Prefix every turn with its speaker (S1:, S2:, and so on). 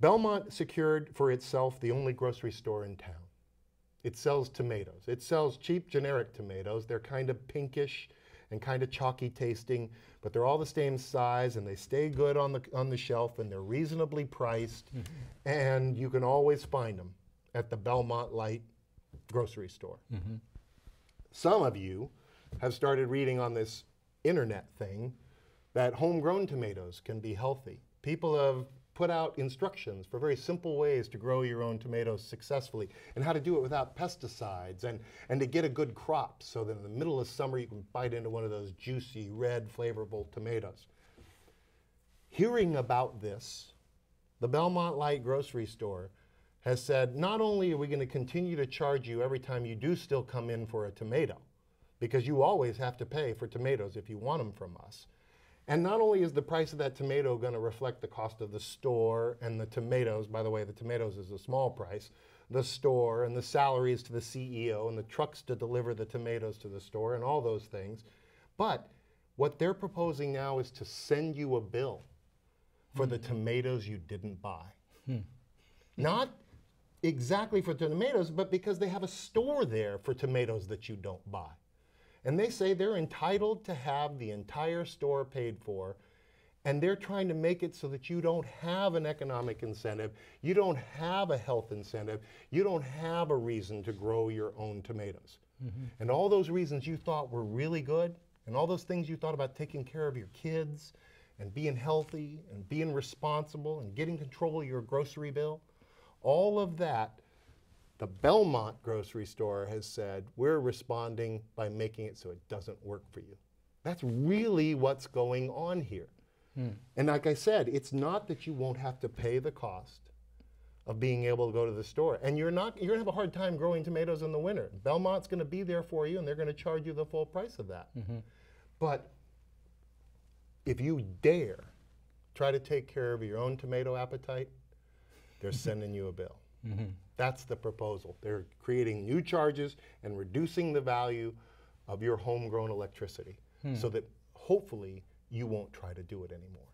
S1: Belmont secured for itself the only grocery store in town. It sells tomatoes. It sells cheap generic tomatoes. They're kind of pinkish and kind of chalky tasting, but they're all the same size and they stay good on the shelf and they're reasonably priced, and you can always find them at the Belmont Light grocery store. Some of you have started reading on this internet thing that homegrown tomatoes can be healthy. People have put out instructions for very simple ways to grow your own tomatoes successfully and how to do it without pesticides and to get a good crop so that in the middle of summer you can bite into one of those juicy, red, flavorful tomatoes. Hearing about this, the Belmont Light grocery store has said, not only are we going to continue to charge you every time you do still come in for a tomato, because you always have to pay for tomatoes if you want them from us, and not only is the price of that tomato going to reflect the cost of the store and the tomatoes, by the way, the tomatoes is a small price, the store and the salaries to the CEO and the trucks to deliver the tomatoes to the store and all those things, but what they're proposing now is to send you a bill for the tomatoes you didn't buy. Not exactly for tomatoes, but because they have a store there for tomatoes that you don't buy. And they say they're entitled to have the entire store paid for, and they're trying to make it so that you don't have an economic incentive, you don't have a health incentive, you don't have a reason to grow your own tomatoes. And all those reasons you thought were really good, and all those things you thought about taking care of your kids, and being healthy, and being responsible, and getting control of your grocery bill, all of that, the Belmont grocery store has said, we're responding by making it so it doesn't work for you. That's really what's going on here. And like I said, it's not that you won't have to pay the cost of being able to go to the store. And you're going to have a hard time growing tomatoes in the winter. Belmont's going to be there for you, and they're going to charge you the full price of that. But if you dare try to take care of your own tomato appetite, they're sending you a bill. That's the proposal. They're creating new charges and reducing the value of your homegrown electricity so that hopefully you won't try to do it anymore.